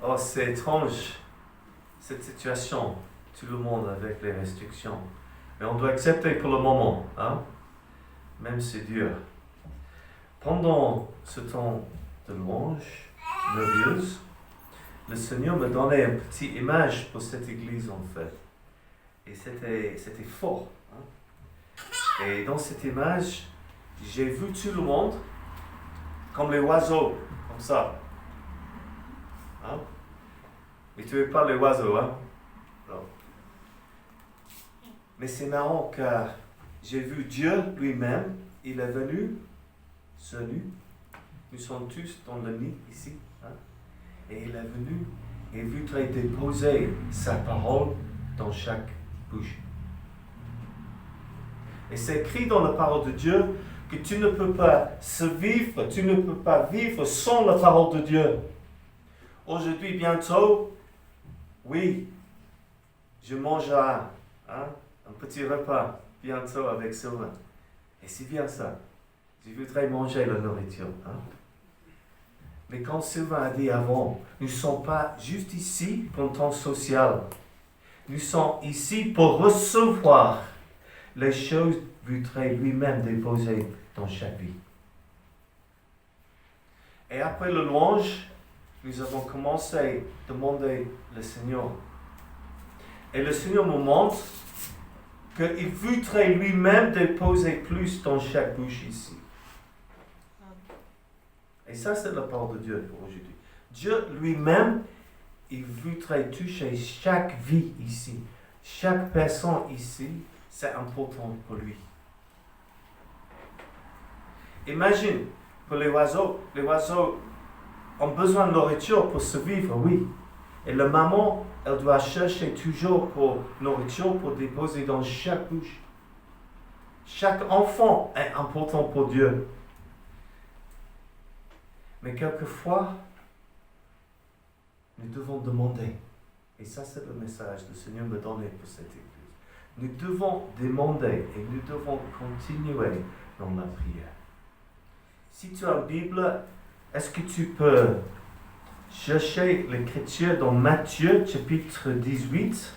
Oh, c'est étrange, cette situation, tout le monde avec les restrictions. Mais on doit accepter pour le moment, hein? Même si c'est dur. Pendant ce temps de louange merveilleuse, le Seigneur me donnait une petite image pour cette église en fait. Et c'était fort. Hein? Et dans cette image, j'ai vu tout le monde comme les oiseaux, comme ça. Hein? Mais tu n'es pas les oiseaux, hein? Non. Mais c'est marrant car j'ai vu Dieu lui-même, il est venu, nu. Nous sommes tous dans le nid ici. Hein? Et il est venu et voudrait déposer sa parole dans chaque bouche. Et c'est écrit dans la parole de Dieu que tu ne peux pas vivre sans la parole de Dieu. Aujourd'hui, bientôt, oui, je mangerai un petit repas bientôt avec Sylvain. Et c'est bien ça. Je voudrais manger la nourriture. Hein? Mais comme Sylvain a dit avant, nous ne sommes pas juste ici pour un temps social. Nous sommes ici pour recevoir les choses qu'il voudrait lui-même déposer dans chaque vie. Et après le louange, nous avons commencé à demander le Seigneur. Et le Seigneur nous montre qu'il voudrait lui-même déposer plus dans chaque bouche ici. Et ça, c'est la parole de Dieu pour aujourd'hui. Dieu lui-même, il voudrait toucher chaque vie ici. Chaque personne ici, c'est important pour lui. Imagine, pour les oiseaux ont besoin de nourriture pour survivre, oui. Et la maman, elle doit chercher toujours pour nourriture pour déposer dans chaque bouche. Chaque enfant est important pour Dieu. Mais quelquefois, nous devons demander. Et ça, c'est le message que le Seigneur me donnait pour cette église. Nous devons demander et nous devons continuer dans la prière. Si tu as une Bible, est-ce que tu peux chercher l'écriture dans Matthieu, chapitre 18,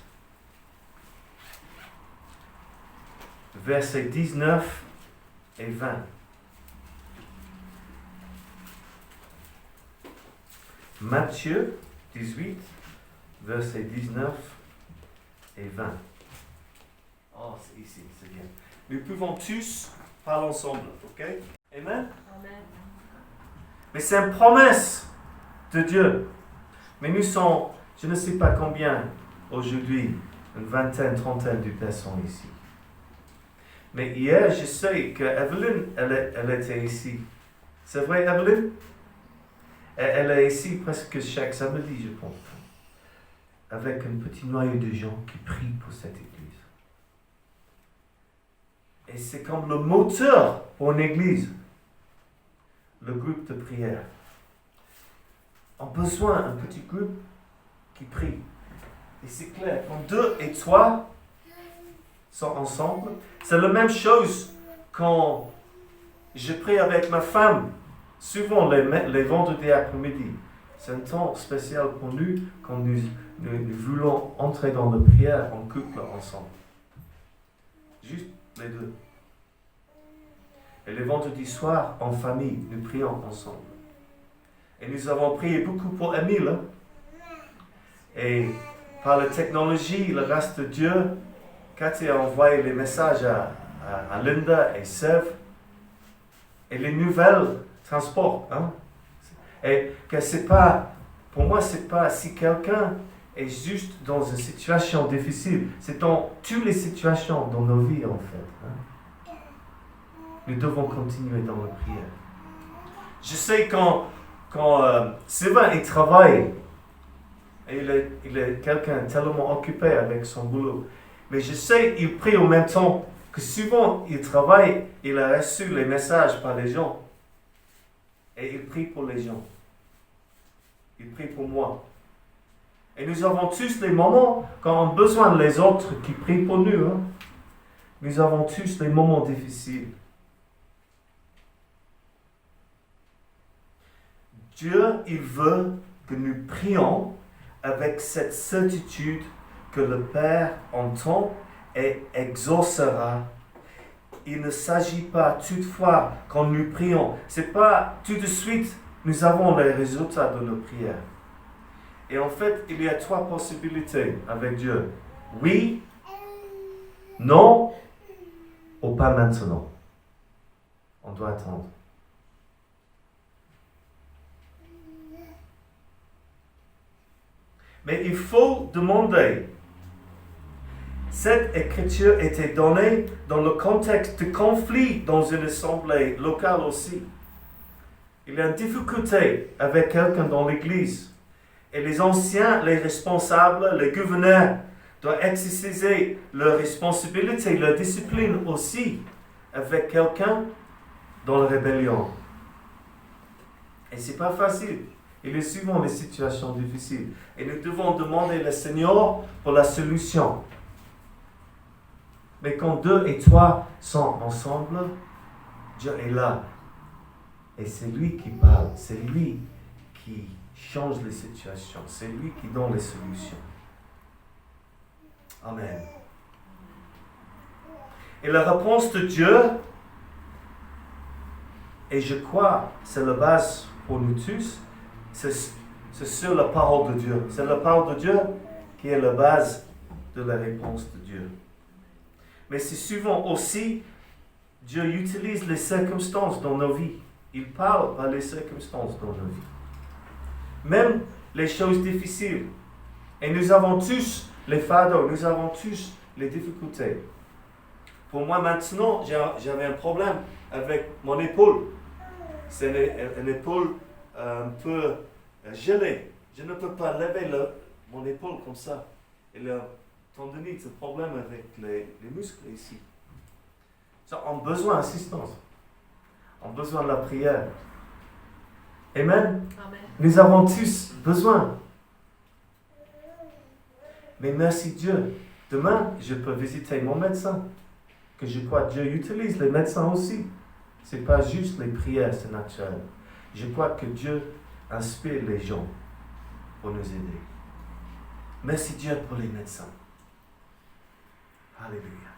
versets 19 et 20. Matthieu 18, versets 19 et 20. Oh, c'est ici, c'est bien. Nous pouvons tous parler ensemble, ok? Amen? Amen. Mais c'est une promesse de Dieu. Mais nous sommes, je ne sais pas combien, aujourd'hui, une vingtaine, trentaine de personnes ici. Mais hier, je sais que Evelyne, elle était ici. C'est vrai, Evelyne? Elle est ici presque chaque samedi, je pense. Avec un petit noyau de gens qui prient pour cette église. Et c'est comme le moteur pour une église. Le groupe de prière. On a besoin d'un petit groupe qui prie. Et c'est clair, quand 2 et 3 sont ensemble, c'est la même chose quand je prie avec ma femme. Souvent, les vendredis après-midi, c'est un temps spécial pour nous quand nous voulons entrer dans la prière en couple ensemble. Juste les deux. Et les vendredis soirs, en famille, nous prions ensemble. Et nous avons prié beaucoup pour Émile. Hein? Et par la technologie, le reste de Dieu, Cathy a envoyé les messages à Linda et Sève. Et les nouvelles transport. Hein? Et que c'est pas, pour moi, c'est pas si quelqu'un est juste dans une situation difficile. C'est dans toutes les situations dans nos vies, en fait. Hein? Nous devons continuer dans la prière. Je sais quand Sylvain il travaille, et il est quelqu'un tellement occupé avec son boulot, mais je sais il prie en même temps que souvent il travaille, il a reçu les messages par les gens. Et il prie pour les gens. Il prie pour moi. Et nous avons tous les moments quand on a besoin des autres qui prient pour nous. Hein? Nous avons tous les moments difficiles. Dieu, il veut que nous prions avec cette certitude que le Père entend et exaucera. Il ne s'agit pas toutefois quand nous prions, c'est pas tout de suite nous avons les résultats de nos prières. Et en fait, il y a 3 possibilités avec Dieu. Oui, non, ou pas maintenant. On doit attendre. Mais il faut demander. Cette écriture était donnée dans le contexte de conflit dans une assemblée locale aussi. Il y a une difficulté avec quelqu'un dans l'église. Et les anciens, les responsables, les gouverneurs doivent exercer leur responsabilité, leur discipline aussi avec quelqu'un dans la rébellion. Et ce n'est pas facile. Il y a souvent des situations difficiles. Et nous devons demander au Seigneur pour la solution. Mais quand 2 et 3 sont ensemble, Dieu est là. Et c'est lui qui parle. C'est lui qui change les situations. C'est lui qui donne les solutions. Amen. Et la réponse de Dieu, et je crois, c'est la base pour nous tous, c'est sur la parole de Dieu. C'est la parole de Dieu qui est la base de la réponse de Dieu. Mais c'est souvent aussi, Dieu utilise les circonstances dans nos vies. Il parle par les circonstances dans nos vies. Même les choses difficiles. Et nous avons tous les fardeaux, nous avons tous les difficultés. Pour moi maintenant, j'avais un problème avec mon épaule. C'est une épaule un peu gelée. Je ne peux pas lever mon épaule comme ça. Et le tendinite, c'est un problème avec les muscles ici. Ça, on a besoin d'assistance. On a besoin de la prière. Amen. Amen. Nous avons tous besoin. Mais merci Dieu. Demain, je peux visiter mon médecin. Que je crois que Dieu utilise les médecins aussi. Ce n'est pas juste les prières, c'est naturel. Je crois que Dieu inspire les gens pour nous aider. Merci Dieu pour les médecins. Alléluia.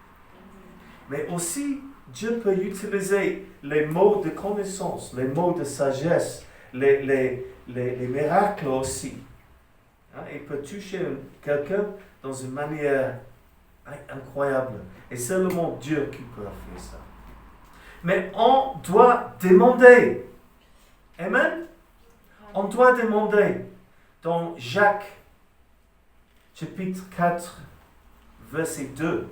Mais aussi, Dieu peut utiliser les mots de connaissance, les mots de sagesse, les miracles aussi. Il peut toucher quelqu'un dans une manière incroyable. Et c'est seulement Dieu qui peut faire ça. Mais on doit demander. Amen. On doit demander. Dans Jacques, chapitre 4, verset 2.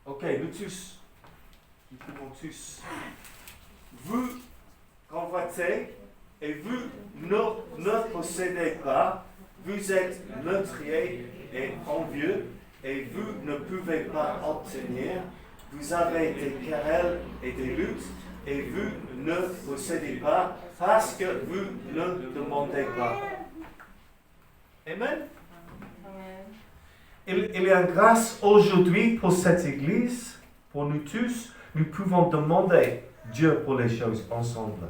Ok, nous tous. Nous pouvons tous. Vous convoitez et vous ne possédez pas. Vous êtes meurtriers et envieux et vous ne pouvez pas obtenir. Vous avez des querelles et des luttes et vous ne possédez pas parce que vous ne demandez pas. Amen. Il y a une grâce aujourd'hui pour cette église, pour nous tous. Nous pouvons demander Dieu pour les choses ensemble.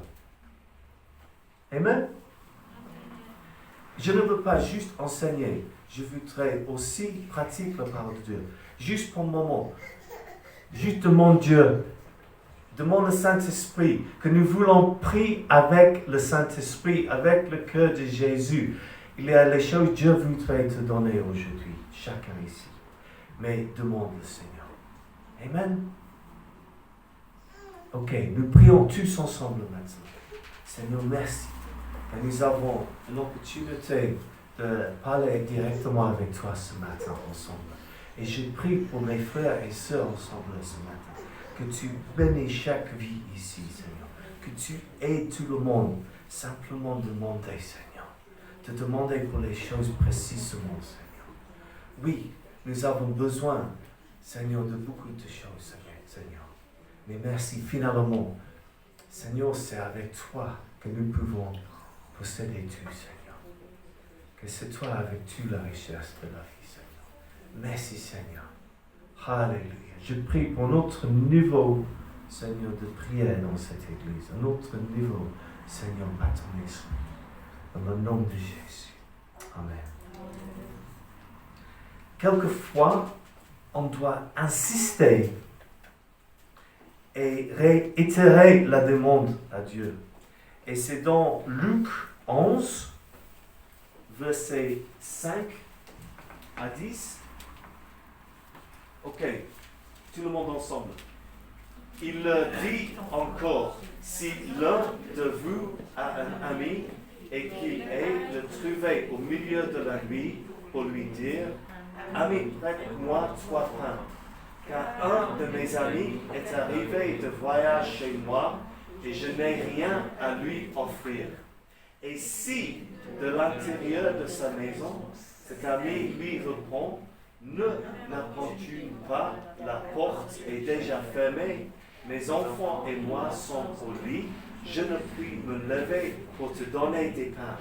Amen. Je ne veux pas juste enseigner, je voudrais aussi pratiquer la parole de Dieu. Juste pour un moment. Juste demande Dieu, demande le Saint-Esprit, que nous voulons prier avec le Saint-Esprit, avec le cœur de Jésus. Il y a les choses que Dieu voudrait te donner aujourd'hui, chacun ici. Mais demande le Seigneur. Amen. Ok, nous prions tous ensemble maintenant. Seigneur, merci. Et nous avons une opportunité de parler directement avec toi ce matin ensemble. Et je prie pour mes frères et sœurs ensemble ce matin. Que tu bénisses chaque vie ici, Seigneur. Que tu aides tout le monde. Simplement demander, Seigneur. Te demander pour les choses précisément, Seigneur. Oui, nous avons besoin, Seigneur, de beaucoup de choses, Seigneur. Mais merci, finalement, Seigneur, c'est avec toi que nous pouvons posséder tout, Seigneur. Que c'est toi avec tout la richesse de la vie, Seigneur. Merci, Seigneur. Alléluia. Je prie pour notre niveau, Seigneur, de prière dans cette église, un autre niveau Seigneur, à ton esprit. Dans le nom de Jésus. Amen. Quelquefois, on doit insister et réitérer la demande à Dieu. Et c'est dans Luc 11, versets 5 à 10. Ok, tout le monde ensemble. Il dit encore, si l'un de vous a un ami et qu'il ait le trouvé au milieu de la nuit pour lui dire, ami, prête-moi 3 pains, car un de mes amis est arrivé de voyage chez moi et je n'ai rien à lui offrir. Et si, de l'intérieur de sa maison, cet ami lui répond, ne n'apporte-tu pas, la porte est déjà fermée, mes enfants et moi sont au lit, je ne puis me lever pour te donner des pains.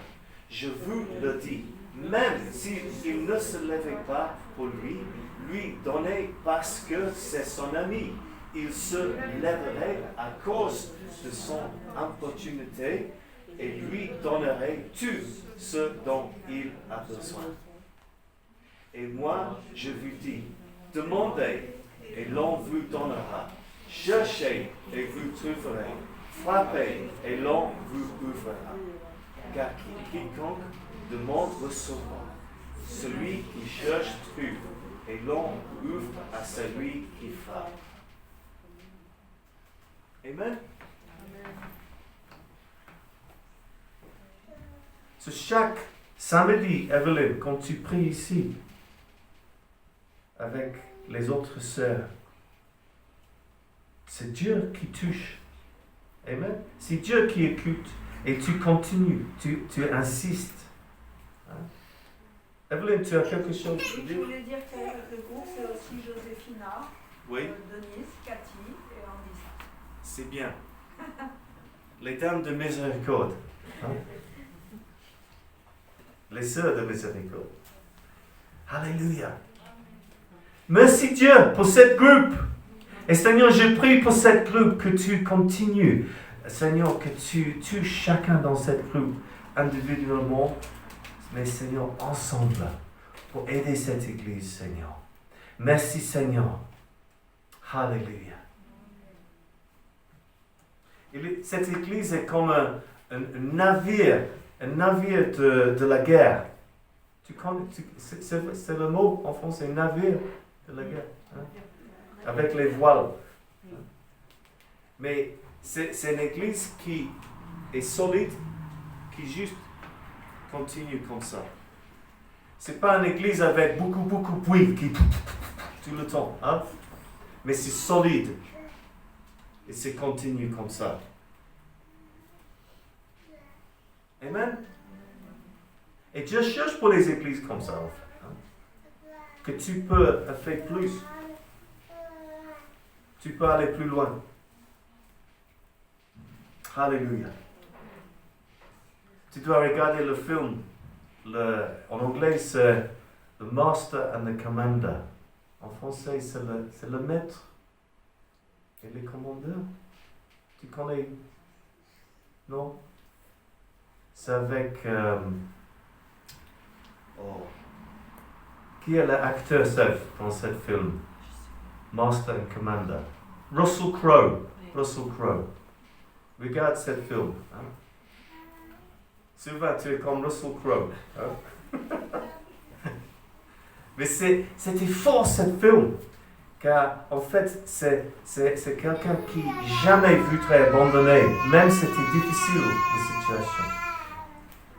Je vous le dis, même s'il ne se levait pas pour lui donner parce que c'est son ami, il se lèverait à cause de son importunité et lui donnerait tout ce dont il a besoin. Et moi, je vous dis, demandez et l'on vous donnera. Cherchez et vous trouverez. Frappez et l'on vous ouvrira. Car quiconque demande recevra. Celui qui cherche trouve et l'on ouvre à celui qui frappe. Amen. So, chaque samedi, Evelyn, quand tu pries ici avec les autres sœurs, c'est Dieu qui touche. Amen. C'est Dieu qui écoute et tu continues, tu insistes. Hein? Evelyn, tu as quelque chose à dire? Je voulais dire qu'avec le groupe, c'est aussi Joséphina, Oui. Denise, Cathy et Andissa. C'est bien. Les dames de miséricorde. Hein? Les sœurs de miséricorde. Alléluia. Merci Dieu pour cette groupe. Et Seigneur, je prie pour cette groupe que tu continues. Seigneur, que tu touches chacun dans cette groupe individuellement, mais Seigneur, ensemble, pour aider cette église, Seigneur. Merci Seigneur. Alléluia. Cette église est comme un navire de la guerre. C'est le mot en français, navire de la guerre. Hein? Avec les voiles. Mais c'est une église qui est solide, qui juste continue comme ça. C'est pas une église avec beaucoup de bruit qui tout le temps. Hein? Mais c'est solide. Et c'est continue comme ça. Amen. Et Dieu cherche pour les églises comme ça, en fait. Hein? Que tu peux faire plus. Tu peux aller plus loin. Alléluia. Tu dois regarder le film. En anglais, c'est The Master and the Commander. En français, c'est le maître et le commandeur. Tu connais? Non? C'est avec... Qui est l'acteur dans ce film? Master and Commander. Russell Crowe. Russell Crowe. Regarde ce film. Hein? Souvent, tu es comme Russell Crowe. Hein? Mais c'était fort, ce film. Car, en fait, c'est quelqu'un qui jamais voudrait abandonner, même si c'était difficile, la situation.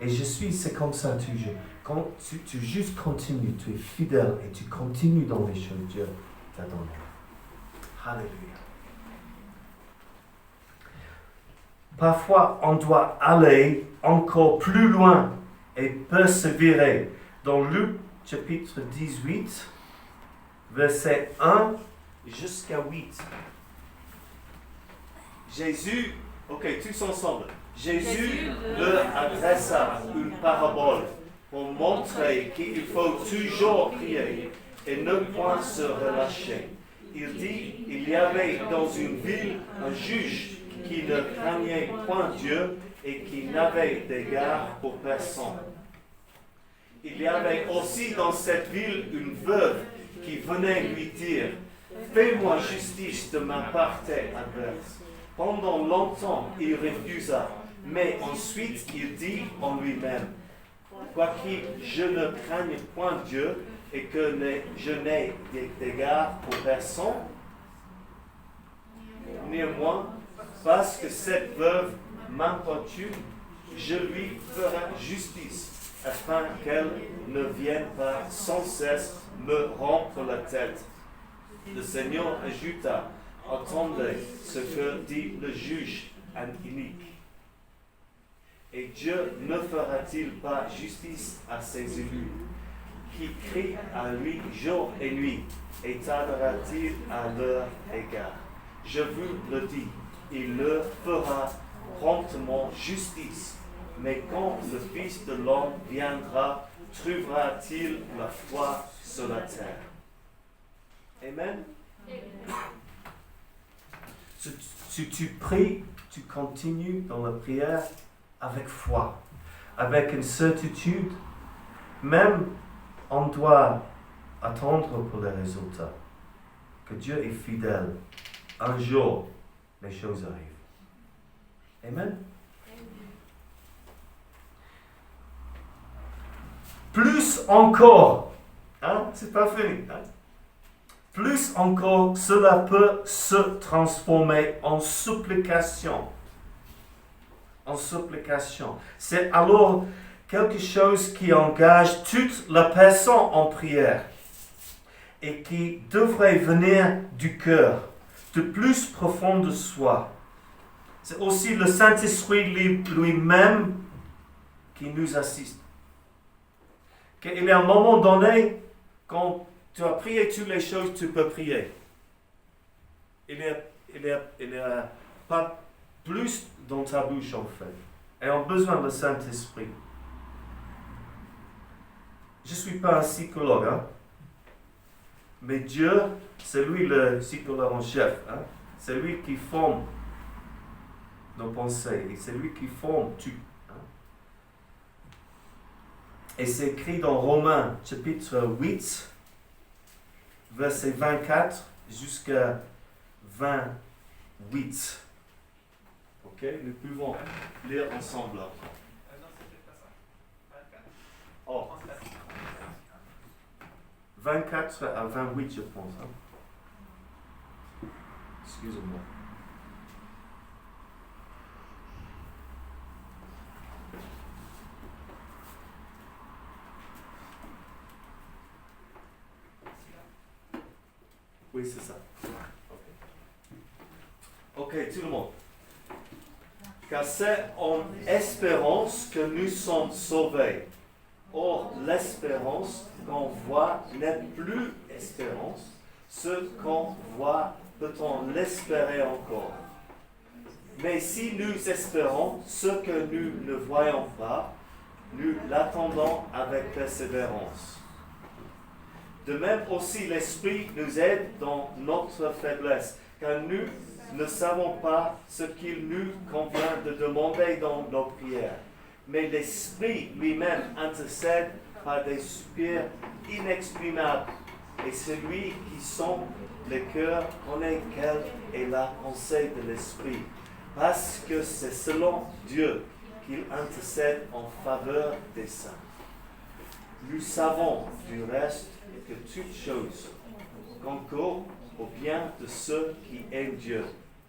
Et c'est comme ça toujours. Quand tu juste continues, tu es fidèle et tu continues dans les choses que Dieu t'a données. Alléluia. Parfois, on doit aller encore plus loin et persévérer. Dans Luc chapitre 18, verset 1 jusqu'à 8. Jésus, ok, tous ensemble. Jésus leur adressa une parabole pour montrer qu'il faut toujours prier et ne point se relâcher. Il dit, il y avait dans une ville un juge qui ne craignait point Dieu et qui n'avait d'égard pour personne. Il y avait aussi dans cette ville une veuve qui venait lui dire « Fais-moi justice de ma partie adverse. » Pendant longtemps, il refusa, mais ensuite il dit en lui-même « Quoique je ne craigne point Dieu et que je n'ai d'égard pour personne, néanmoins, parce que cette veuve m'importune, je lui ferai justice, afin qu'elle ne vienne pas sans cesse me rompre la tête. » Le Seigneur ajouta, « Attendez ce que dit le juge inique. Et Dieu ne fera-t-il pas justice à ses élus, qui crient à lui jour et nuit, et tardera-t-il à leur égard? Je vous le dis, il leur fera promptement justice. Mais quand le Fils de l'homme viendra, trouvera-t-il la foi sur la terre? » Amen. Si tu pries, tu continues dans la prière avec foi, avec une certitude. Même on doit attendre pour les résultats. Que Dieu est fidèle. Un jour, les choses arrivent. Amen. Plus encore, c'est pas fini. Plus encore, cela peut se transformer en supplication. En supplication. C'est alors quelque chose qui engage toute la personne en prière et qui devrait venir du cœur, de plus profond de soi. C'est aussi le Saint-Esprit lui-même qui nous assiste. Il y a un moment donné, quand tu as prié toutes les choses, tu peux prier. Il n'y a pas plus dans ta bouche en fait. Et on a besoin du Saint-Esprit. Je ne suis pas un psychologue, mais Dieu, c'est lui le psychologue en chef. C'est lui qui forme nos pensées et c'est lui qui forme tout. Et c'est écrit dans Romains, chapitre 8, verset 24 jusqu'à 28. Ok, nous pouvons lire ensemble. Oh. 24 à 28, je pense. Excusez-moi. Oui, c'est ça. Ok, tout le monde. Car c'est en espérance que nous sommes sauvés. Or, l'espérance qu'on voit n'est plus espérance. Ce qu'on voit, peut-on l'espérer encore? Mais si nous espérons ce que nous ne voyons pas, nous l'attendons avec persévérance. De même aussi, l'Esprit nous aide dans notre faiblesse, car nous ne savons pas ce qu'il nous convient de demander dans nos prières. Mais l'Esprit lui-même intercède par des soupirs inexprimables. Et celui qui sent le cœur connaît quelle est la pensée de l'Esprit, parce que c'est selon Dieu qu'il intercède en faveur des saints. Nous savons du reste que toutes choses concourent au bien de ceux qui aiment Dieu,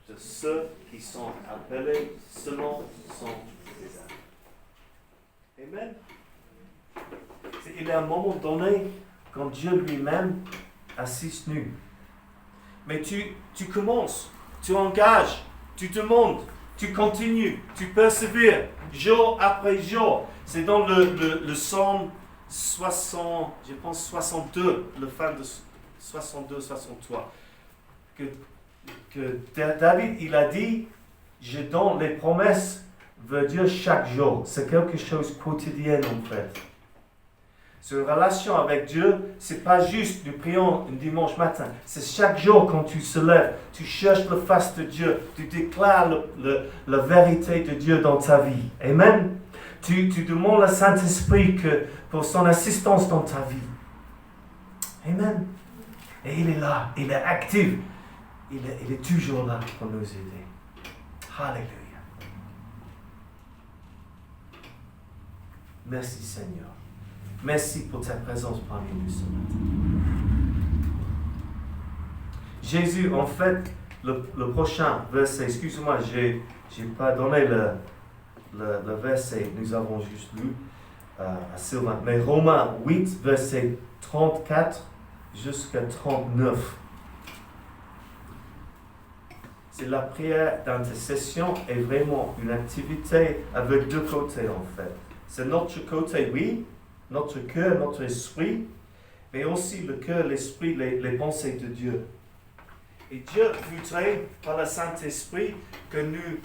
de ceux qui sont appelés selon son désir. Amen. Il y a un moment donné quand Dieu lui-même assiste nous. Mais tu commences, tu engages, tu demandes, tu continues, tu persévères, jour après jour. C'est dans le psaume 60, je pense 62, le fin de 62-63, que David, il a dit, je donne les promesses, veut dire chaque jour. C'est quelque chose de quotidien en fait. C'est une relation avec Dieu, c'est pas juste nous prions un dimanche matin. C'est chaque jour quand tu te lèves, tu cherches la face de Dieu, tu déclares la vérité de Dieu dans ta vie. Amen. Tu demandes au Saint-Esprit pour son assistance dans ta vie. Amen. Et il est là, il est actif. Il est toujours là pour nous aider. Alléluia. Merci Seigneur. Merci pour ta présence parmi nous ce matin. Jésus, en fait, le prochain verset, excuse-moi, j'ai pas donné le verset, nous avons juste lu à Sylvain, mais Romains 8, verset 34 jusqu'à 39. C'est la prière d'intercession est vraiment une activité avec deux côtés en fait. C'est notre côté, oui, notre cœur, notre esprit, mais aussi le cœur, l'esprit, les pensées de Dieu. Et Dieu voudrait, par le Saint-Esprit, que nous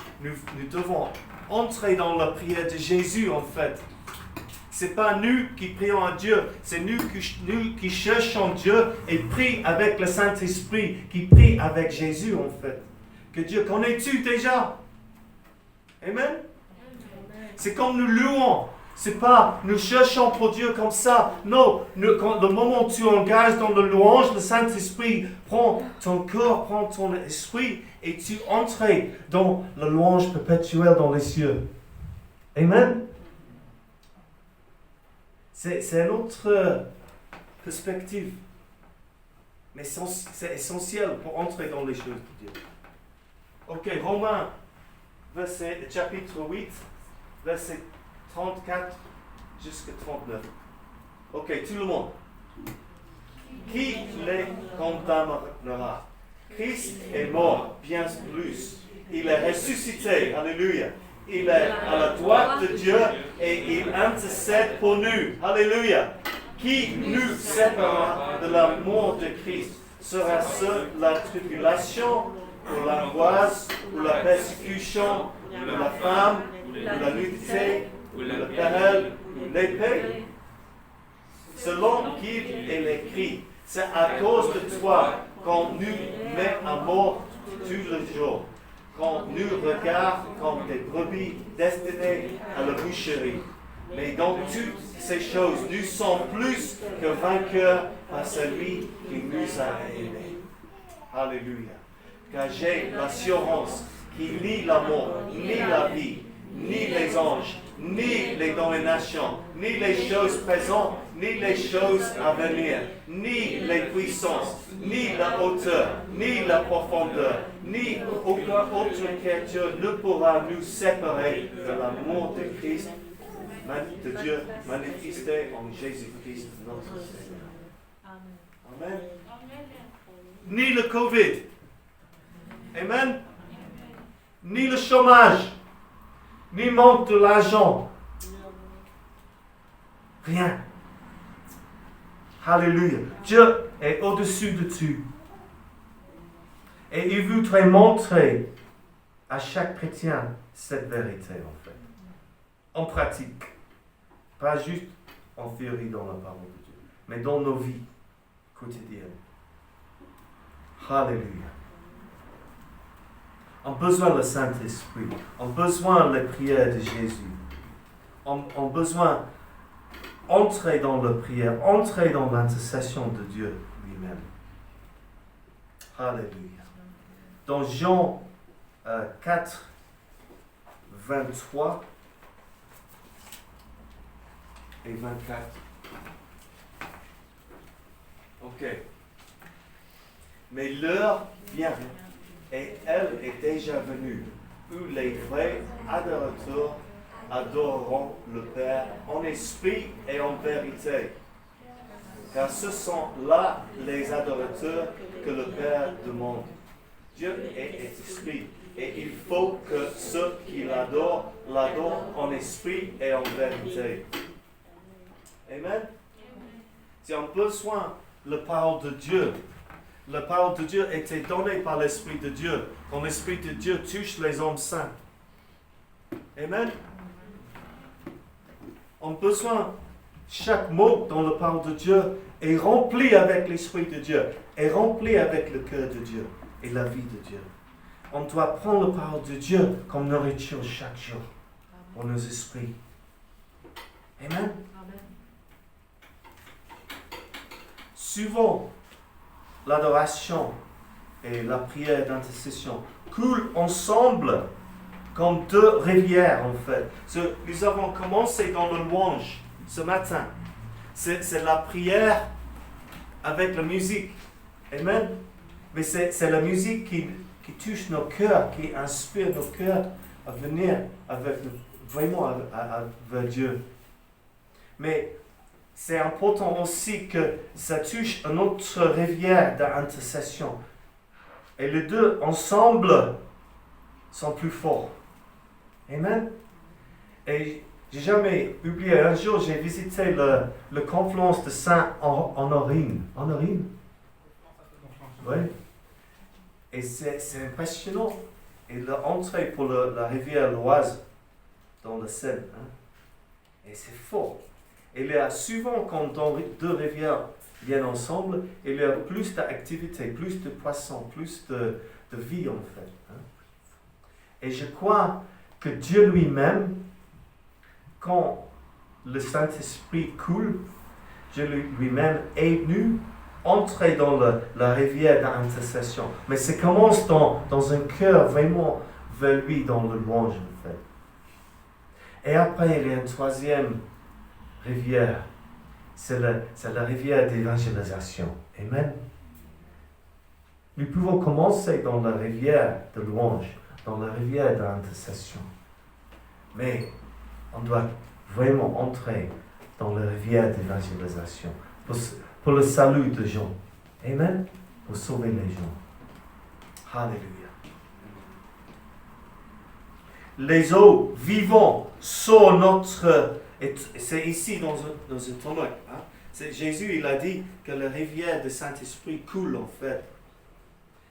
devons entrer dans la prière de Jésus, en fait. Ce n'est pas nous qui prions à Dieu, c'est nous qui cherchons Dieu et prions avec le Saint-Esprit, qui prie avec Jésus, en fait. Que Dieu connais-tu déjà? Amen? C'est comme nous louons. C'est pas nous cherchons pour Dieu comme ça. Non, quand le moment où tu engages dans le louange, le Saint-Esprit prend ton corps, prend ton esprit et tu entres dans le louange perpétuel dans les cieux. Amen. C'est une autre perspective. Mais c'est essentiel pour entrer dans les choses de Dieu. Ok, Romains, chapitre 8, verset 34 jusqu'à 39. Ok, tout le monde. Qui les condamnera? Christ est mort, bien plus. Il est ressuscité, alléluia. Il est à la droite de Dieu et il intercède pour nous, alléluia. Qui nous séparera de l'amour de Christ? Sera-ce la tribulation, ou l'angoisse, ou la persécution, ou la femme, ou la nudité, ou le péril, ou l'épée? Selon qu'il est écrit, c'est à cause de toi qu'on nous met à mort tous les jours, qu'on nous regarde comme des brebis destinées à la boucherie. Mais dans toutes ces choses, nous sommes plus que vainqueurs par celui qui nous a aimés. Alléluia. Car j'ai l'assurance qu'il ni la mort, ni la vie, ni les anges, ni les dominations, ni les choses présentes, ni les choses à venir, ni les puissances, ni la hauteur, ni la profondeur, ni aucune autre créature ne pourra nous séparer de l'amour de Christ, de Dieu manifesté en Jésus-Christ notre Seigneur. Amen. Ni le Covid. Amen. Ni le chômage. Ni manque de l'argent. Rien. Alléluia. Dieu est au-dessus de tout. Et il voudrait montrer à chaque chrétien cette vérité, en fait. En pratique. Pas juste en théorie dans la parole de Dieu, mais dans nos vies quotidiennes. Alléluia. On a besoin du Saint-Esprit. On a besoin des prières de Jésus. On a besoin d'entrer dans la prière, entrer dans l'intercession de Dieu lui-même. Alléluia. Dans Jean 4, 23 et 24. Ok. Mais l'heure vient, et elle est déjà venue, où les vrais adorateurs adoreront le Père en esprit et en vérité. Car ce sont là les adorateurs que le Père demande. Dieu est esprit, et il faut que ceux qui l'adorent en esprit et en vérité. Amen. Si on a besoin de la parole de Dieu, la parole de Dieu était donnée par l'Esprit de Dieu. Quand l'Esprit de Dieu touche les hommes saints. Amen. On a besoin chaque mot dans la parole de Dieu est rempli avec l'Esprit de Dieu, est rempli avec le cœur de Dieu et la vie de Dieu. On doit prendre la parole de Dieu comme nourriture chaque jour pour nos esprits. Amen. Amen. Souvent, l'adoration et la prière d'intercession coulent ensemble comme deux rivières en fait. Nous avons commencé dans le louange ce matin. C'est la prière avec la musique. Amen. Mais c'est la musique qui touche nos cœurs, qui inspire nos cœurs à venir vraiment vers Dieu. Mais c'est important aussi que ça touche une autre rivière d'intercession. Et les deux ensemble sont plus forts. Amen. Et j'ai jamais oublié, un jour j'ai visité le confluence de Saint-Honorine. Honorine? Oui. Et c'est impressionnant. Et l'entrée pour la rivière l'Oise dans la Seine. Hein? Et c'est fort. Et il y a souvent, quand deux rivières viennent ensemble, il y a plus d'activité, plus de poissons, plus de vie en fait. Hein? Et je crois que Dieu lui-même, quand le Saint-Esprit coule, Dieu lui-même est venu entrer dans la rivière d'intercession. Mais ça commence dans un cœur vraiment vers lui, dans le louange en fait. Et après, il y a une troisième rivière. C'est la rivière d'évangélisation. Amen. Nous pouvons commencer dans la rivière de louange, dans la rivière d'intercession. Mais on doit vraiment entrer dans la rivière d'évangélisation pour le salut des gens. Amen. Pour sauver les gens. Alléluia. Les eaux vivantes sont notre... Et c'est ici dans un tonneau. Hein? Jésus, il a dit que la rivière du Saint-Esprit coule en fait.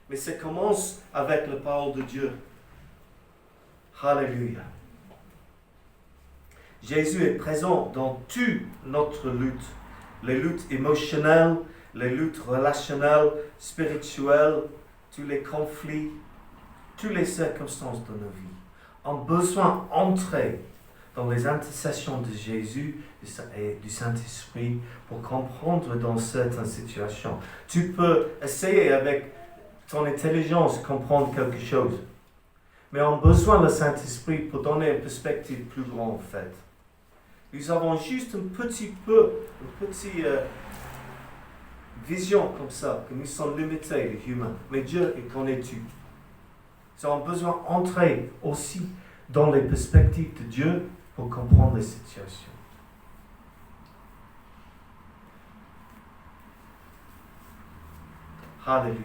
Mais ça commence avec la parole de Dieu. Alléluia. Jésus est présent dans toute notre lutte. Les luttes émotionnelles, les luttes relationnelles, spirituelles, tous les conflits, toutes les circonstances de nos vies ont besoin d'entrer dans les intercessions de Jésus et du Saint-Esprit pour comprendre dans certaines situations. Tu peux essayer avec ton intelligence comprendre quelque chose, mais on a besoin du Saint-Esprit pour donner une perspective plus grande en fait. Nous avons juste une petite vision comme ça, que nous sommes limités, les humains. Mais Dieu connaît tout. Nous avons besoin d'entrer aussi dans les perspectives de Dieu pour comprendre les situations. Alléluia.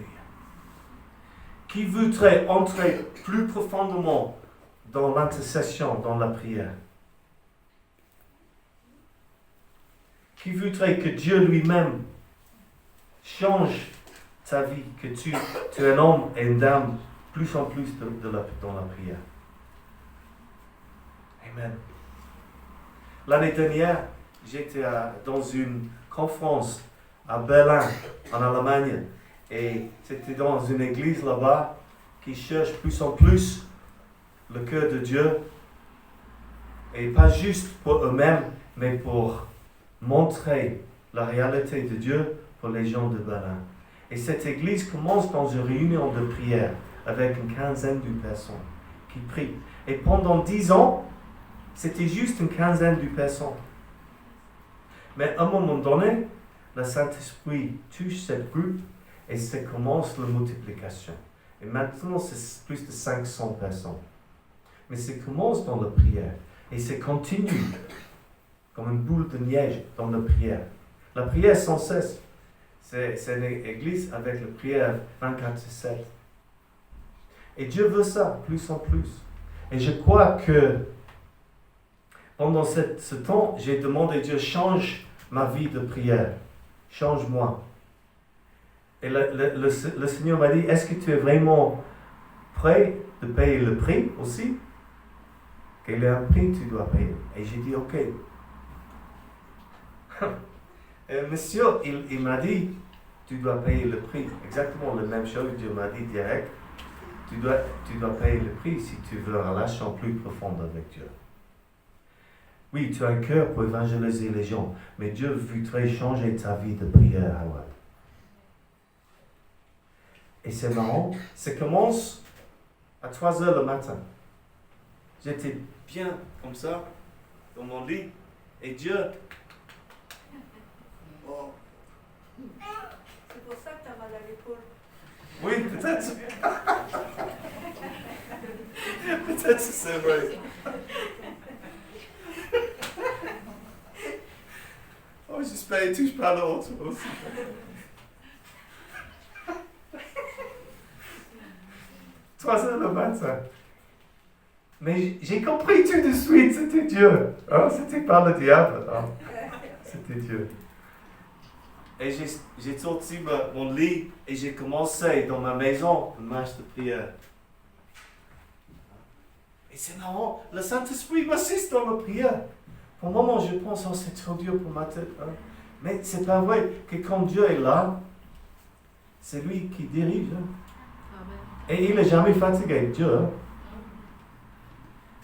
Qui voudrait entrer plus profondément dans l'intercession, dans la prière? Qui voudrait que Dieu lui-même change ta vie, que tu es un homme et une dame plus en plus dans la prière? Amen. L'année dernière, j'étais dans une conférence à Berlin, en Allemagne, et c'était dans une église là-bas qui cherche plus en plus le cœur de Dieu, et pas juste pour eux-mêmes, mais pour montrer la réalité de Dieu pour les gens de Berlin. Et cette église commence dans une réunion de prière avec une quinzaine de personnes qui prient. Et pendant 10 ans, c'était juste une quinzaine de personnes. Mais à un moment donné, le Saint-Esprit touche cette groupe et ça commence la multiplication. Et maintenant, c'est plus de 500 personnes. Mais ça commence dans la prière et ça continue comme une boule de neige dans la prière. La prière sans cesse. C'est une église avec la prière 24/7. Et Dieu veut ça, plus en plus. Et je crois que pendant ce temps, j'ai demandé à Dieu, change ma vie de prière. Change-moi. Et le Seigneur m'a dit, est-ce que tu es vraiment prêt de payer le prix aussi? Quel est un prix que tu dois payer? Et j'ai dit, ok. Et monsieur, il m'a dit, tu dois payer le prix. Exactement la même chose, Dieu m'a dit direct. Tu dois payer le prix si tu veux une relation plus profonde avec Dieu. Oui, tu as un cœur pour évangéliser les gens, mais Dieu voudrait changer ta vie de prière, Howard. Et c'est marrant, ça commence à 3 heures le matin. J'étais bien comme ça, dans mon lit, et Dieu... Oh. C'est pour ça que tu as mal à l'épaule. Oui, peut-être. Peut-être c'est vrai. Oh, j'espère qu'il ne touche pas l'autre aussi. Trois heures le matin. Mais j'ai compris tout de suite, c'était Dieu. Hein? C'était pas le diable. Hein? C'était Dieu. Et j'ai sorti mon lit et j'ai commencé dans ma maison une marche de prière. Et c'est marrant, le Saint-Esprit m'assiste dans la prière. Pour le moment, je pense, oh, c'est trop dur pour ma tête. Hein? Mais c'est pas vrai que quand Dieu est là, c'est lui qui dirige. Hein? Et il n'est jamais fatigué, Dieu. Hein?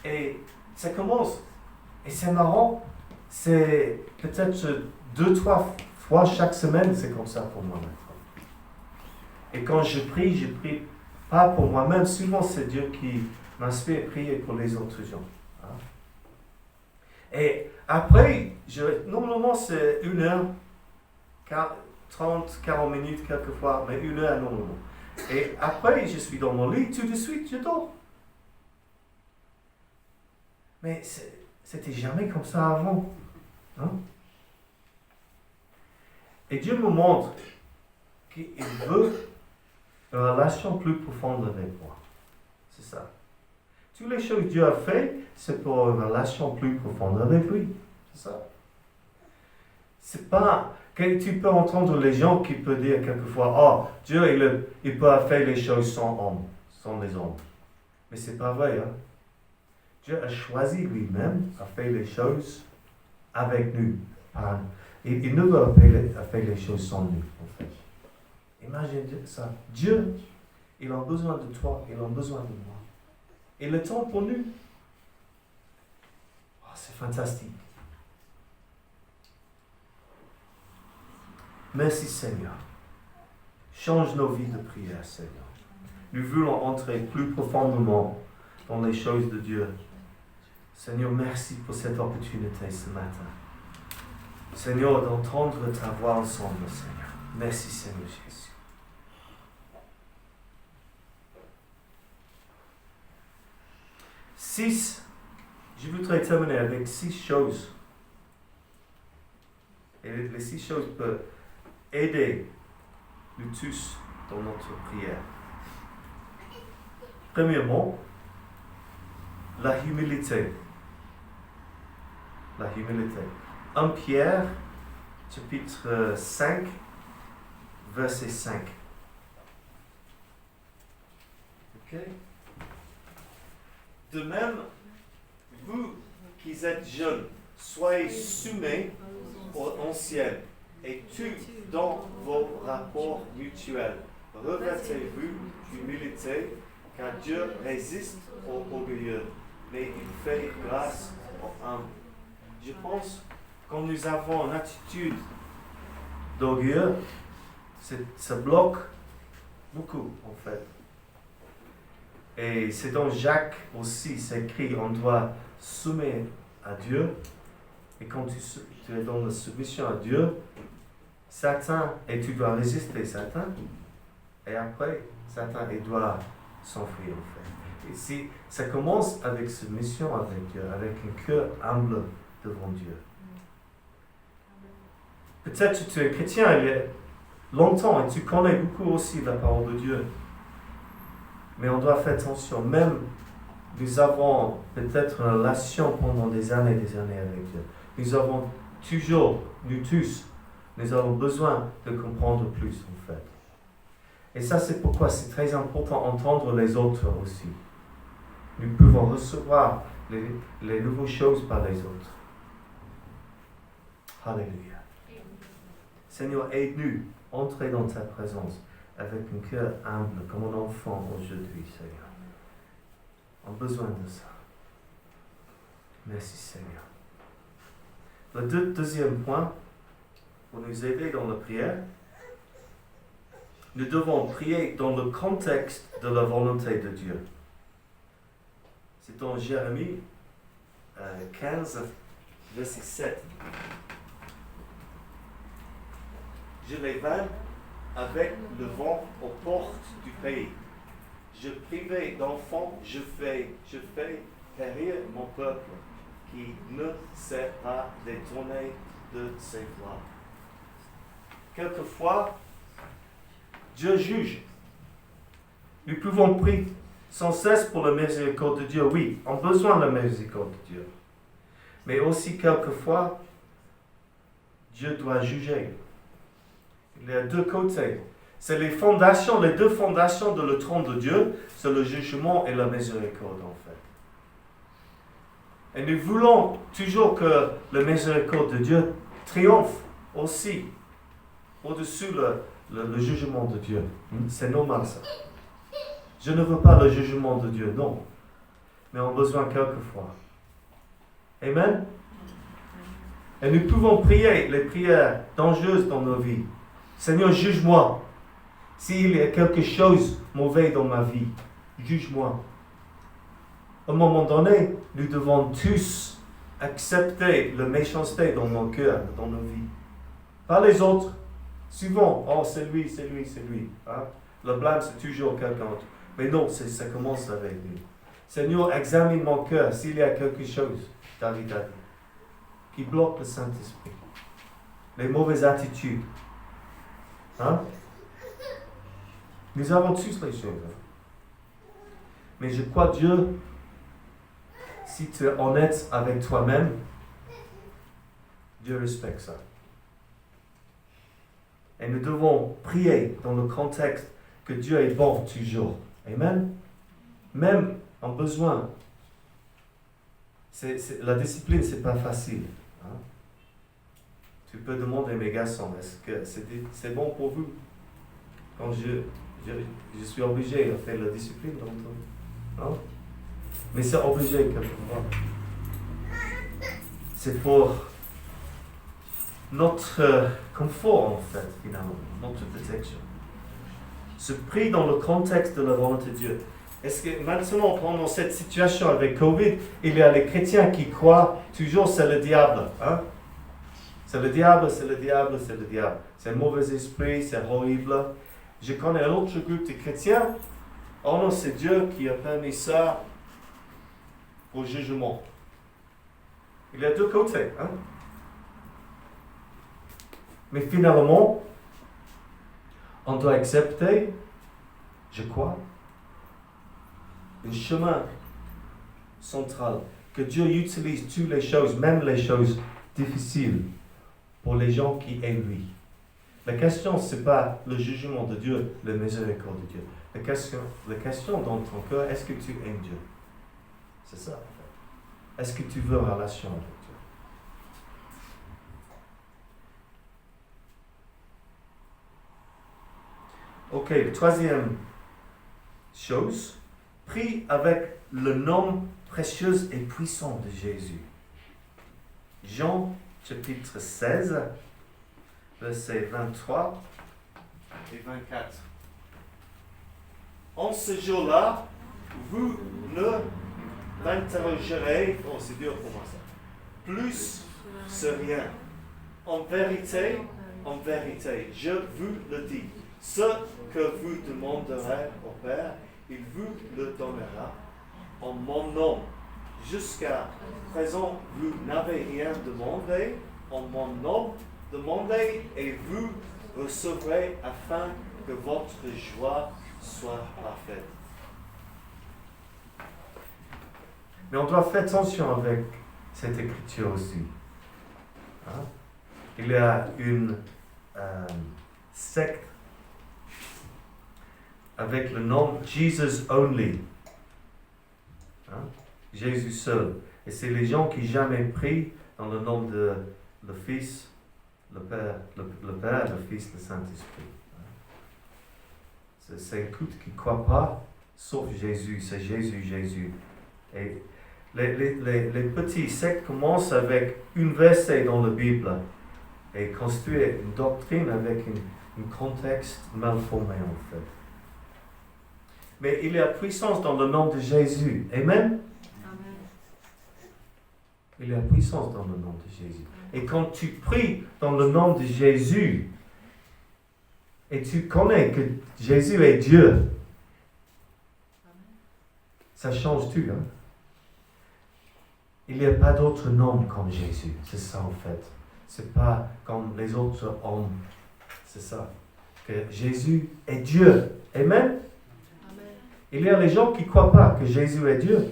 Et ça commence. Et c'est marrant, c'est peut-être 2-3 fois chaque semaine, c'est comme ça pour moi maintenant. Et quand je prie pas pour moi-même, souvent c'est Dieu qui m'inspire à prier pour les autres gens. Hein? Et après, normalement c'est 1 heure, 30, 40 minutes quelquefois, mais 1 heure normalement. Et après, je suis dans mon lit, tout de suite, je dors. Mais c'était jamais comme ça avant. Hein? Et Dieu me montre qu'il veut une relation plus profonde avec moi. C'est ça. Toutes les choses que Dieu a fait, c'est pour une relation plus profonde avec lui. C'est ça. C'est pas que tu peux entendre les gens qui peuvent dire quelquefois, oh, Dieu, il peut faire les choses sans homme, sans les hommes. Mais c'est pas vrai, hein. Dieu a choisi lui-même à faire les choses avec nous. Il ne veut pas faire les choses sans nous, en fait. Imagine ça. Dieu, il a besoin de toi, il a besoin de moi. Et le temps pour nous, oh, c'est fantastique. Merci Seigneur. Change nos vies de prière, Seigneur. Nous voulons entrer plus profondément dans les choses de Dieu. Seigneur, merci pour cette opportunité ce matin. Seigneur, d'entendre ta voix ensemble, Seigneur. Merci Seigneur Jésus. Je voudrais terminer avec 6 choses. Et les 6 choses peuvent aider nous tous dans notre prière. Premièrement, la humilité. La humilité. 1 Pierre, chapitre 5, verset 5. Ok? De même, vous qui êtes jeunes, soyez soumis aux anciens et tout dans vos rapports mutuels. Revêtez-vous d'humilité, car Dieu résiste aux orgueilleux, mais il fait grâce aux humbles. Je pense que quand nous avons une attitude d'orgueil, ça bloque beaucoup en fait. Et c'est dans Jacques aussi, c'est écrit, on doit soumettre à Dieu. Et quand tu es dans la soumission à Dieu, Satan, et tu dois résister Satan, et après, Satan, il doit s'enfuir en fait. Et si, ça commence avec soumission avec Dieu, avec un cœur humble devant Dieu. Peut-être que tu es chrétien il y a longtemps et tu connais beaucoup aussi la parole de Dieu. Mais on doit faire attention, même nous avons peut-être une relation pendant des années avec Dieu. Nous avons toujours, nous tous, nous avons besoin de comprendre plus en fait. Et ça c'est pourquoi c'est très important d'entendre les autres aussi. Nous pouvons recevoir les nouvelles choses par les autres. Alléluia. Seigneur, aide-nous à entrer dans ta présence avec un cœur humble, comme un enfant aujourd'hui, Seigneur. On a besoin de ça. Merci, Seigneur. Le deuxième point, pour nous aider dans la prière, nous devons prier dans le contexte de la volonté de Dieu. C'est dans Jérémie 15, verset 7. Je les vanne avec le vent aux portes du pays. Je privais d'enfants, je fais périr mon peuple qui ne s'est pas détourné de ses voies. Quelquefois, Dieu juge. Nous pouvons prier sans cesse pour la miséricorde de Dieu. Oui, on a besoin de la miséricorde de Dieu. Mais aussi, quelquefois, Dieu doit juger. Il y a deux côtés. C'est les deux fondations de le trône de Dieu, c'est le jugement et la miséricorde, en fait. Et nous voulons toujours que la miséricorde de Dieu triomphe aussi au-dessus le jugement de Dieu. C'est normal, ça. Je ne veux pas le jugement de Dieu, non. Mais on a besoin quelquefois. Amen. Et nous pouvons prier les prières dangereuses dans nos vies. Seigneur, juge-moi. S'il y a quelque chose de mauvais dans ma vie, juge-moi. À un moment donné, nous devons tous accepter la méchanceté dans nos cœurs, dans nos vies. Pas les autres. Souvent, oh, c'est lui. Hein? Le blâme, c'est toujours quelqu'un d'autre. Mais non, ça commence avec nous. Seigneur, examine mon cœur s'il y a quelque chose, David a dit, qui bloque le Saint-Esprit. Les mauvaises attitudes. Hein? Nous avons tous les choses. Mais je crois, Dieu, si tu es honnête avec toi-même, Dieu respecte ça. Et nous devons prier dans le contexte que Dieu est bon toujours. Amen. Même en besoin. La discipline, c'est pas facile. Hein? Tu peux demander à mes garçons, est-ce que c'est bon pour vous? Quand je suis obligé de faire la discipline dans ton... Non? Mais c'est obligé quelquefois. C'est pour notre confort, en fait, finalement, notre protection. Se prie dans le contexte de la volonté de Dieu. Est-ce que maintenant, pendant cette situation avec Covid, il y a les chrétiens qui croient toujours c'est le diable, hein? C'est le diable. C'est un mauvais esprit, c'est horrible. Je connais un autre groupe de chrétiens. Oh non, c'est Dieu qui a permis ça au jugement. Il y a deux côtés, hein? Mais finalement, on doit accepter, je crois, un chemin central, que Dieu utilise toutes les choses, même les choses difficiles, pour les gens qui aiment lui. La question, ce n'est pas le jugement de Dieu, la miséricorde de Dieu. La question dans ton cœur, est-ce que tu aimes Dieu? C'est ça, en fait. Est-ce que tu veux une relation avec Dieu? Ok, la troisième chose, prie avec le nom précieux et puissant de Jésus. Jean chapitre 16, versets 23 et 24. En ce jour-là, vous ne m'interrogerez, oh c'est dur pour moi ça, plus sur rien. En vérité, je vous le dis, ce que vous demanderez au Père, il vous le donnera en mon nom. Jusqu'à présent, vous n'avez rien demandé en mon nom. Demandez et vous recevrez afin que votre joie soit parfaite. Mais on doit faire attention avec cette écriture aussi. Hein? Il y a une secte avec le nom Jesus Only. Hein? Jésus seul. Et c'est les gens qui jamais prient dans le nom de le Fils le Père, le Fils, le Saint-Esprit. C'est un culte qui ne croit pas, sauf Jésus, c'est Jésus, Jésus. Et les petits sectes commencent avec une verset dans la Bible et construisent une doctrine avec un contexte mal formé en fait. Mais il y a puissance dans le nom de Jésus. Amen? Amen. Il y a puissance dans le nom de Jésus. Et quand tu pries dans le nom de Jésus, et tu connais que Jésus est Dieu, ça change tout. Hein? Il n'y a pas d'autre nom comme Jésus. C'est ça en fait. C'est pas comme les autres hommes. C'est ça. Que Jésus est Dieu. Amen? Il y a les gens qui ne croient pas que Jésus est Dieu.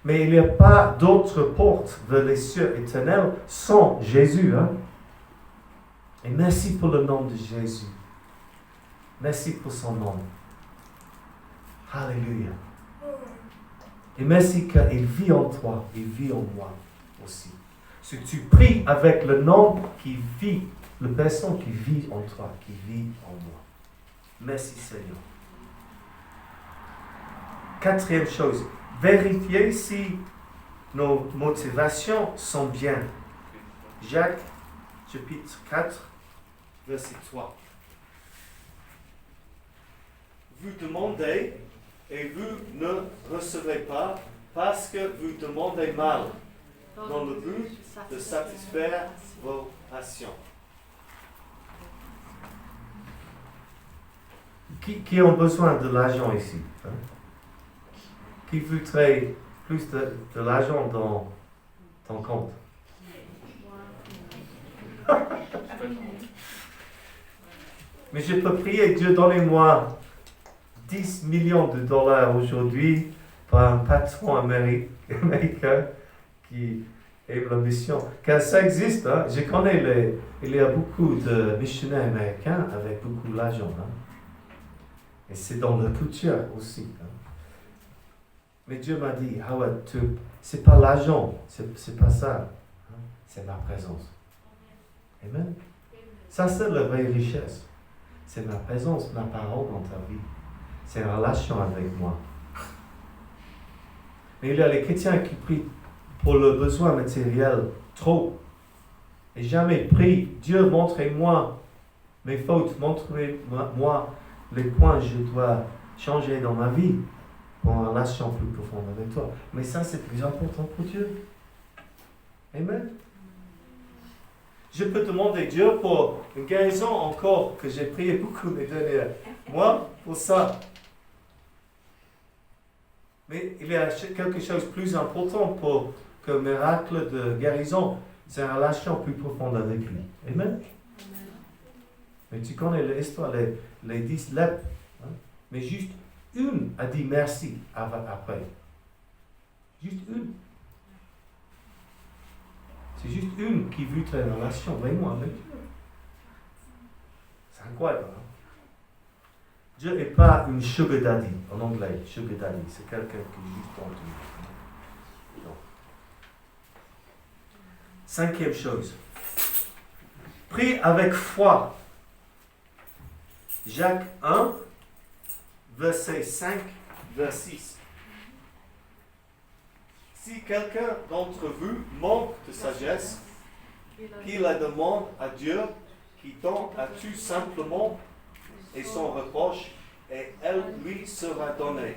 Mais il n'y a pas d'autre porte vers les cieux éternels sans Jésus. Hein? Et merci pour le nom de Jésus. Merci pour son nom. Alléluia. Et merci qu'il vit en toi, il vit en moi aussi. Si tu pries avec le nom qui vit, la personne qui vit en toi, qui vit en moi. Merci Seigneur. Quatrième chose, vérifier si nos motivations sont bien. Jacques, chapitre 4, verset 3. Vous demandez et vous ne recevez pas parce que vous demandez mal, dans le but de satisfaire vos passions. Qui ont besoin de l'argent ici? Hein? Qui voudrait plus de l'argent dans ton compte? Mais je peux prier, Dieu, donnez-moi 10 millions de dollars aujourd'hui par un patron américain qui aime la mission. Car ça existe, hein? Je connais il y a beaucoup de missionnaires américains avec beaucoup d'argent. Hein? Et c'est dans la culture aussi. Hein? Mais Dieu m'a dit, Howard, c'est pas l'argent, c'est pas ça. Hein? C'est ma présence. Amen. Ça, c'est la vraie richesse. C'est ma présence, ma parole dans ta vie. C'est une relation avec moi. Mais il y a les chrétiens qui prient pour le besoin matériel trop. Et jamais prient, Dieu, montrez-moi mes fautes, montrez-moi les points que je dois changer dans ma vie pour une relation plus profonde avec toi. Mais ça, c'est plus important pour Dieu. Amen. Je peux demander Dieu pour une guérison encore que j'ai prié beaucoup les derniers mois pour ça. Mais il y a quelque chose de plus important pour que le miracle de guérison, c'est une relation plus profonde avec lui. Amen. Mais tu connais l'histoire, les 10 lèpres. Hein? Mais juste une a dit merci après. Juste une. C'est juste une qui veut une relation avec moi, avec Dieu. C'est incroyable. Hein? Dieu n'est pas une sugar daddy, en anglais. Sugar daddy, c'est quelqu'un qui est juste pour tout. Non. Cinquième chose. Prie avec foi. Jacques 1, verset 5, verset 6. Si quelqu'un d'entre vous manque de sagesse, qu'il la demande à Dieu, qui donne à tout simplement et sans reproche, et elle lui sera donnée.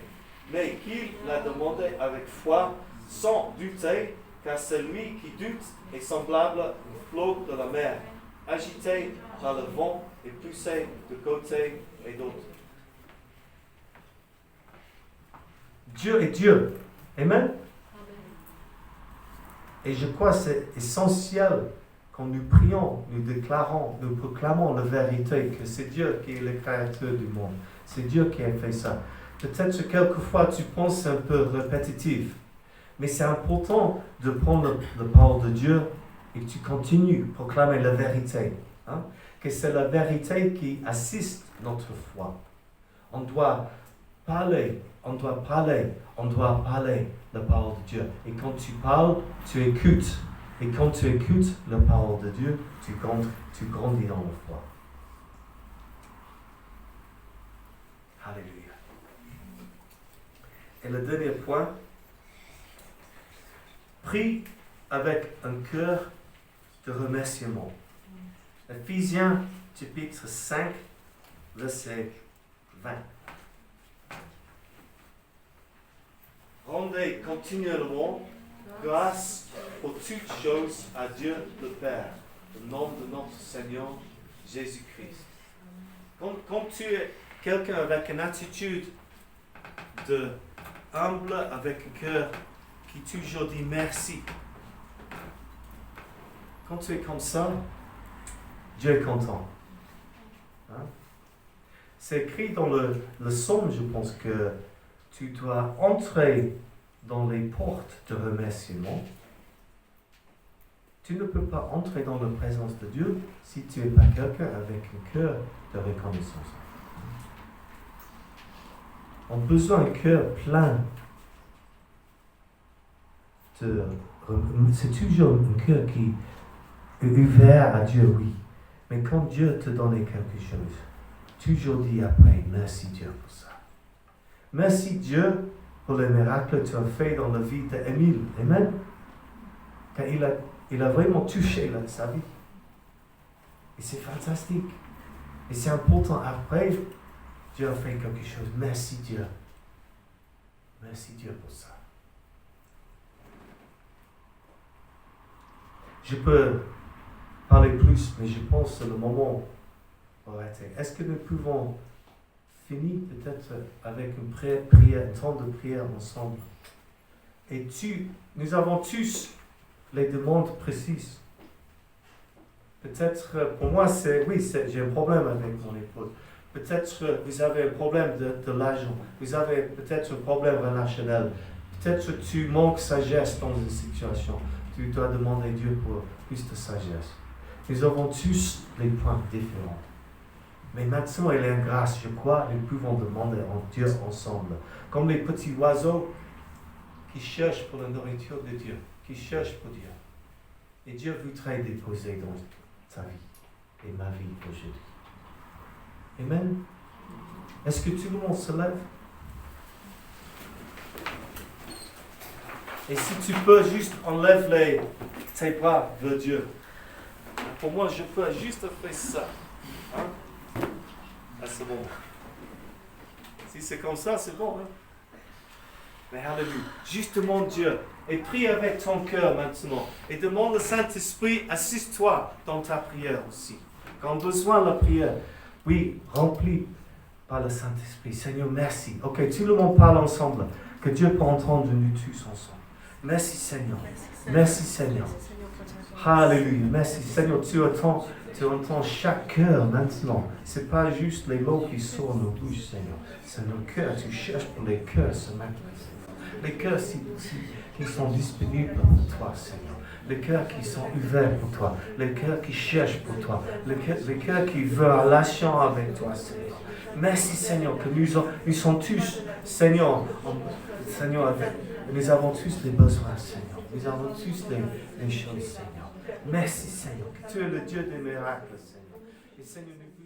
Mais qu'il la demande avec foi, sans douter, car celui qui doute est semblable au flot de la mer, agité par le vent et poussé de côté et d'autre. Dieu est Dieu. Amen. Et je crois que c'est essentiel quand nous prions, nous déclarons, nous proclamons la vérité, que c'est Dieu qui est le créateur du monde. C'est Dieu qui a fait ça. Peut-être que quelquefois tu penses un peu répétitif, mais c'est important de prendre la parole de Dieu et que tu continues à proclamer la vérité. Hein? Que c'est la vérité qui assiste notre foi. On doit parler la parole de Dieu. Et quand tu parles, tu écoutes Et quand tu écoutes la parole de Dieu, tu grandis dans la foi. Alléluia. Et le dernier point, prie avec un cœur de remerciement. Ephésiens chapitre 5, verset 20. Rendez continuellement grâce pour toutes choses à Dieu le Père, au nom de notre Seigneur Jésus-Christ. Quand tu es quelqu'un avec une attitude de humble, avec un cœur qui toujours dit merci, quand tu es comme ça, Dieu est content. Hein? C'est écrit dans le psaume, je pense, que tu dois entrer dans les portes de remerciement. Tu ne peux pas entrer dans la présence de Dieu si tu n'es pas quelqu'un avec un cœur de reconnaissance. On a besoin d'un cœur plein c'est toujours un cœur qui est ouvert à Dieu, oui. Mais quand Dieu te donne quelque chose, toujours dis après, merci Dieu pour ça. Merci Dieu pour les miracles que tu as fait dans la vie d'Émile. Amen. Car il a vraiment touché sa vie. Et c'est fantastique. Et c'est important. Après, Dieu a fait quelque chose. Merci Dieu. Merci Dieu pour ça. Je peux parler plus, mais je pense que c'est le moment pour arrêter. Est-ce que nous pouvons finir peut-être avec une prière, un temps de prière ensemble? Et nous avons tous les demandes précises. Peut-être, pour moi, j'ai un problème avec mon épouse. Peut-être vous avez un problème de l'argent. Vous avez peut-être un problème relationnel. Peut-être tu manques sagesse dans une situation. Tu dois demander à Dieu pour plus de sagesse. Nous avons tous des points différents. Mais maintenant, il y a une grâce. Je crois nous pouvons demander à Dieu ensemble. Comme les petits oiseaux qui cherchent pour la nourriture de Dieu, qui cherchent pour Dieu. Et Dieu voudrait déposer dans ta vie et ma vie aujourd'hui. Amen. Est-ce que tout le monde se lève? Et si tu peux, juste enlève tes bras vers Dieu. Pour moi, je peux juste faire ça. Hein? À ce moment. Si c'est comme ça, c'est bon. Hein? Mais alléluia. Juste demande Dieu. Et prie avec ton cœur maintenant. Et demande au Saint-Esprit, assiste-toi dans ta prière aussi. Quand besoin de la prière, oui, rempli par le Saint-Esprit. Seigneur, merci. Ok, tout le monde parle ensemble. Que Dieu peut entendre nous tous ensemble. Merci Seigneur. Merci Seigneur. Alléluia. Merci Seigneur. Tu entends chaque cœur maintenant. Ce n'est pas juste les mots qui sortent de nos bouches, Seigneur. C'est nos cœurs. Tu cherches pour les cœurs ce matin. Les cœurs qui sont disponibles pour toi, Seigneur. Les cœurs qui sont ouverts pour toi. Les cœurs qui cherchent pour toi. Les cœurs qui veulent relation avec toi, Seigneur. Merci Seigneur que nous sommes tous, Seigneur, nous avons tous les besoins, Seigneur. Nous avons tous les choses, Seigneur. Merci, Seigneur, que tu es le Dieu des miracles, Seigneur. Et Seigneur, nous